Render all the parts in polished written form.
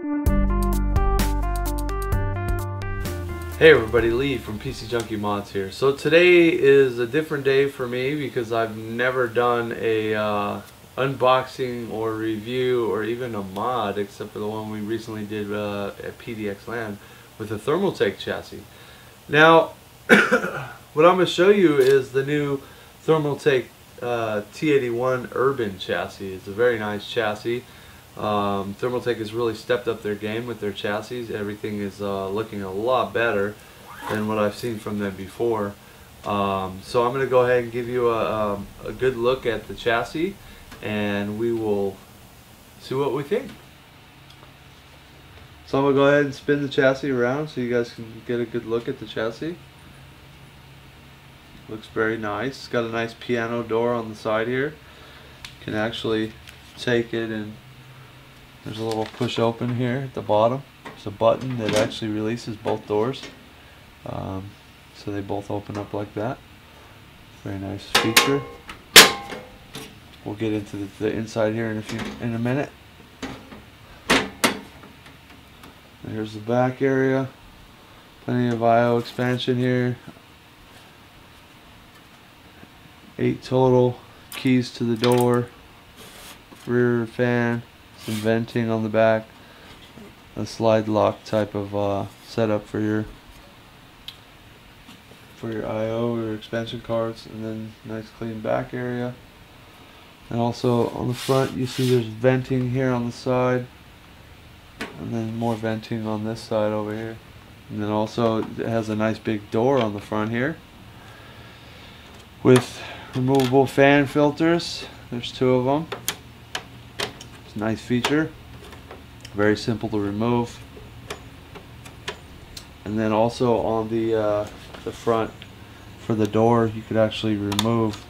Hey everybody, Lee from PcjunkieMods here. So today is a different day for me because I've never done a unboxing or review or even a mod except for the one we recently did at PDX Land with a ThermalTake chassis. Now what I'm going to show you is the new ThermalTake T81 Urban chassis. It's a very nice chassis. ThermalTake has really stepped up their game with their chassis. Everything is looking a lot better than what I've seen from them before. So I'm going to go ahead and give you a good look at the chassis, and we will see what we think. So I'm going to go ahead and spin the chassis around so you guys can get a good look at the chassis. Looks very nice. It's got a nice piano door on the side here. You can actually take it, and there's a little push open here at the bottom. There's a button that actually releases both doors. So they both open up like that. Very nice feature. We'll get into the inside here in a minute. And here's the back area. Plenty of I/O expansion here. 8 total keys to the door. Rear fan. Some venting on the back, a slide lock type of setup for your I/O or expansion cards, and then nice clean back area. And also on the front you see there's venting here on the side, and then more venting on this side over here. And then also it has a nice big door on the front here with removable fan filters. There's 2 of them. Nice feature, very simple to remove. And then also on the front for the door, you could actually remove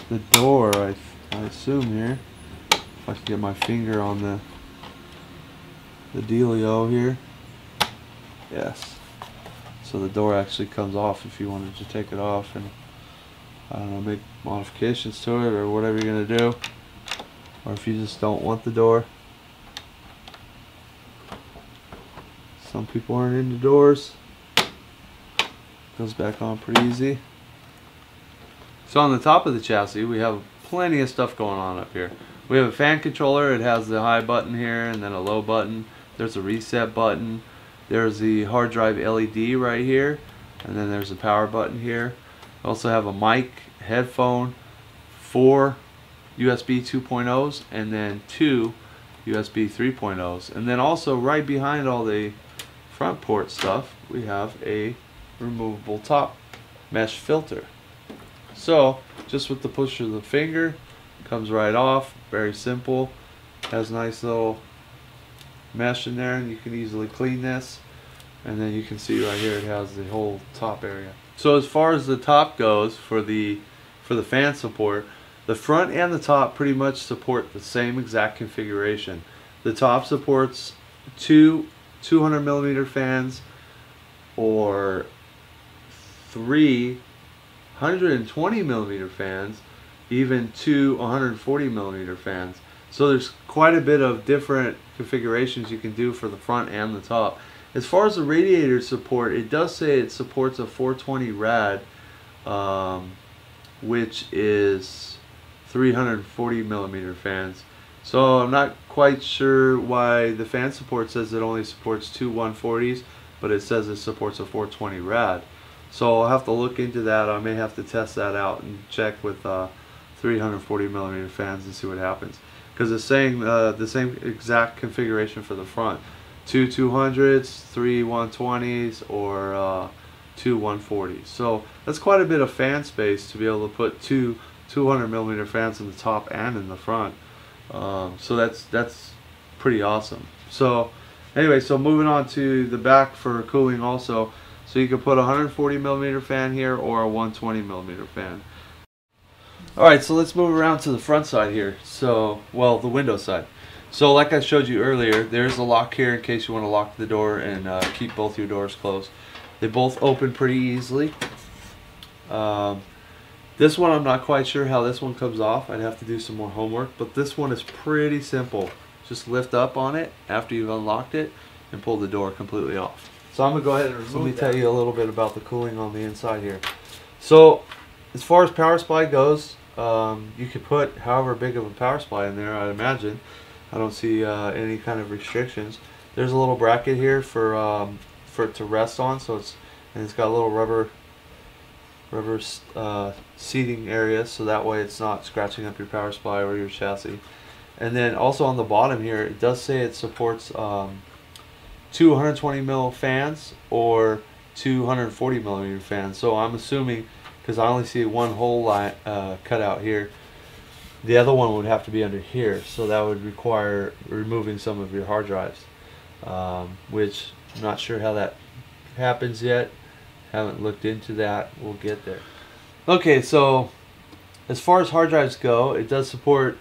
the door. I assume here, if I can get my finger on the dealio here. Yes. So the door actually comes off if you wanted to take it off and, I don't know, make modifications to it or whatever you're gonna do. Or if you just don't want the door. Some people aren't into doors. Goes back on pretty easy. So on the top of the chassis we have plenty of stuff going on up here. We have a fan controller. It has the high button here and then a low button. There's a reset button. There's the hard drive LED right here, and then there's a power button here. We also have a mic, headphone, 4 USB 2.0s, and then 2 USB 3.0s. And then also right behind all the front port stuff we have a removable top mesh filter. So just with the push of the finger, comes right off. Very simple. Has nice little mesh in there, and you can easily clean this. And then you can see right here it has the whole top area. So as far as the top goes for the fan support, the front and the top pretty much support the same exact configuration. The top supports 2 200mm fans or 3 120mm fans, even 2 140mm fans. So there's quite a bit of different configurations you can do for the front and the top. As far as the radiator support, it does say it supports a 420 rad, which is 340mm fans. So I'm not quite sure why the fan support says it only supports 2 140s, but it says it supports a 420 rad. So I'll have to look into that. I may have to test that out and check with 340mm fans and see what happens, because it's saying the same exact configuration for the front: 2 200s, 3 120s, or 2 140s. So that's quite a bit of fan space to be able to put 2 200mm fans in the top and in the front. So that's pretty awesome. So anyway, so moving on to the back for cooling also. So you can put a 140mm fan here or a 120mm fan. Alright, so let's move around to the front side here. So, well, the window side. So like I showed you earlier, there's a lock here in case you want to lock the door and keep both your doors closed. They both open pretty easily. This one I'm not quite sure how this one comes off. I'd have to do some more homework, but this one is pretty simple. just lift up on it after you've unlocked it and pull the door completely off. So I'm going to go ahead and remove. So let me tell you a little bit about the cooling on the inside here. So as far as power supply goes, you could put however big of a power supply in there, I'd imagine. I don't see any kind of restrictions. There's a little bracket here for it to rest on, so it's got a little rubber seating area, so that way it's not scratching up your power supply or your chassis. And then also on the bottom here, it does say it supports 220 mil fans or 240 millimeter fans. So I'm assuming, because I only see one hole line cut out here, the other one would have to be under here, so that would require removing some of your hard drives, which I'm not sure how that happens yet. Haven't looked into that. We'll get there. Okay, so as far as hard drives go, it does support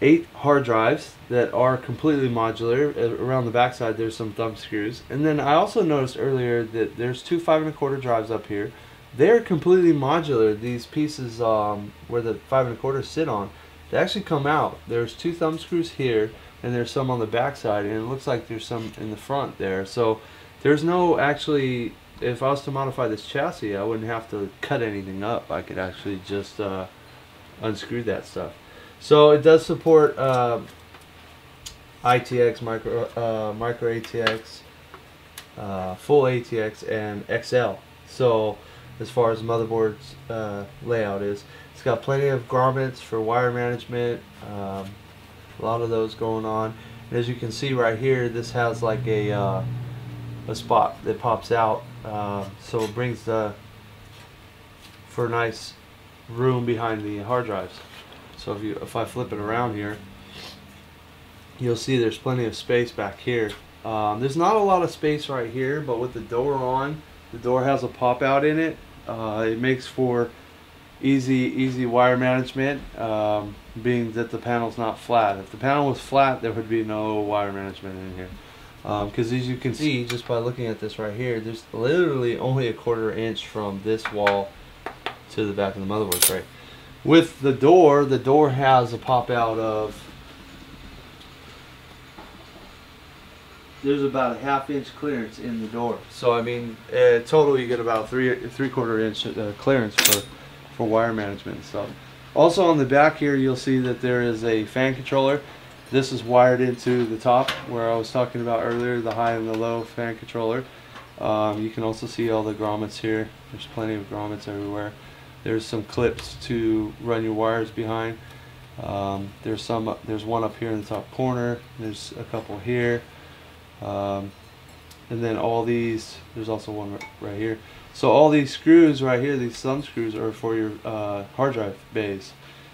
8 hard drives that are completely modular. Around the back side there's some thumb screws, and then I also noticed earlier that there's 2 5 1/4 drives up here. They're completely modular. These pieces where the 5 1/4 sit on, they actually come out. There's 2 thumb screws here, and there's some on the back side, and it looks like there's some in the front there. So there's no actually, if I was to modify this chassis, I wouldn't have to cut anything up. I could actually just unscrew that stuff. So it does support ITX, micro ATX, full ATX, and XL. So as far as motherboard's layout is, it's got plenty of grommets for wire management, a lot of those going on. And as you can see right here, this has like a spot that pops out, so it brings for a nice room behind the hard drives. So if I flip it around here, you'll see there's plenty of space back here. There's not a lot of space right here, but with the door on, the door has a pop out in it. It makes for easy wire management, being that the panel's not flat. If the panel was flat, there would be no wire management in here. Because as you can see just by looking at this right here, there's literally only a 1/4 inch from this wall to the back of the motherboard tray. With the door has a pop out of, there's about a 1/2 inch clearance in the door. So I mean, total you get about 3/4 inch clearance for wire management and stuff. Also on the back here, you'll see that there is a fan controller. This is wired into the top where I was talking about earlier, the high and the low fan controller. You can also see all the grommets here. There's plenty of grommets everywhere. There's some clips to run your wires behind. There's one up here in the top corner. There's a couple here. And then all these, there's also one right here. So all these screws right here, these thumb screws, are for your hard drive bays.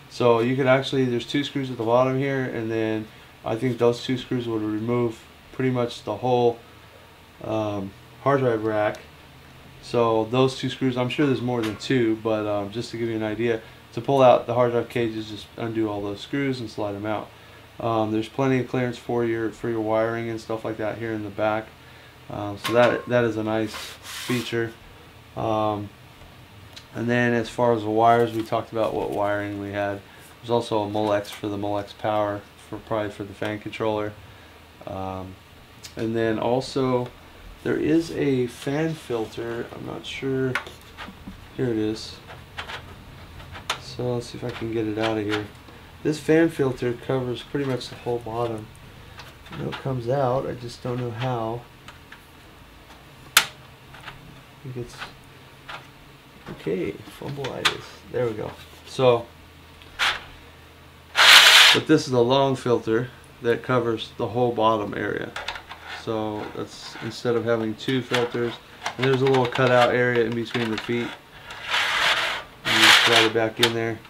So you could actually, there's 2 screws at the bottom here, and then I think those 2 screws would remove pretty much the whole hard drive rack. So those 2 screws, I'm sure there's more than 2, but just to give you an idea, to pull out the hard drive cages, just undo all those screws and slide them out. There's plenty of clearance for your wiring and stuff like that here in the back. So that is a nice feature. And then as far as the wires, we talked about what wiring we had. There's also a Molex for the Molex power, probably for the fan controller. And then also there is a fan filter. I'm not sure. Here it is. So let's see if I can get it out of here. This fan filter covers pretty much the whole bottom. I know it comes out, I just don't know how. I think it's okay. Fumbleitis. There we go. So, but this is a long filter that covers the whole bottom area. So that's, instead of having 2 filters, and there's a little cutout area in between the feet. You just slide it back in there.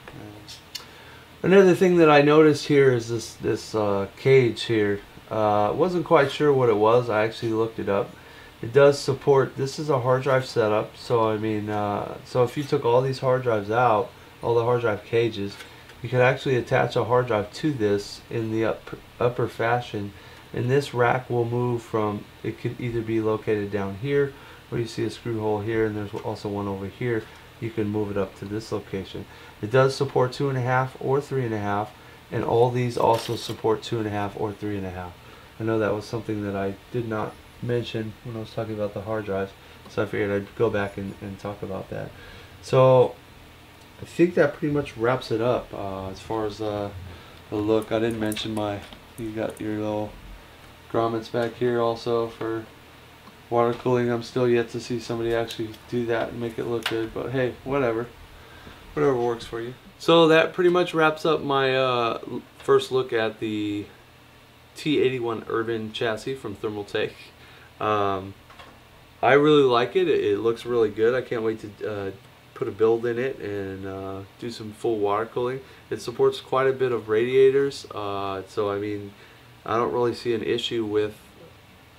Another thing that I noticed here is this cage here. Wasn't quite sure what it was. I actually looked it up. It does support, this is a hard drive setup, so I mean, so if you took all these hard drives out, all the hard drive cages, you could actually attach a hard drive to this in the upper fashion, and this rack will move from, it could either be located down here, or you see a screw hole here, and there's also one over here. You can move it up to this location. It does support 2.5 or 3.5, and all these also support 2.5 or 3.5. I know that was something that I did not mention when I was talking about the hard drives, so I figured I'd go back and talk about that. So I think that pretty much wraps it up as far as the look. I didn't mention you got your little grommets back here also for water cooling. I'm still yet to see somebody actually do that and make it look good, but hey, whatever works for you. So that pretty much wraps up my first look at the T81 Urban chassis from ThermalTake. I really like it. It looks really good. I can't wait to put a build in it and do some full water cooling. It supports quite a bit of radiators, so I mean, I don't really see an issue with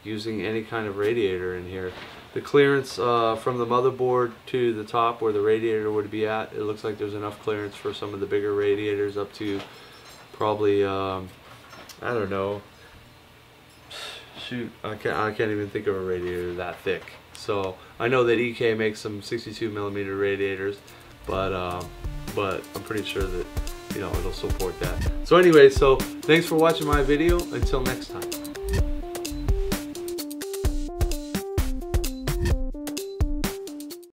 using any kind of radiator in here. The clearance from the motherboard to the top where the radiator would be at, it looks like there's enough clearance for some of the bigger radiators up to probably I don't know, shoot, I can't even think of a radiator that thick. So I know that EK makes some 62mm radiators, but I'm pretty sure that, you know, it'll support that. So anyway, so thanks for watching my video. Until next time.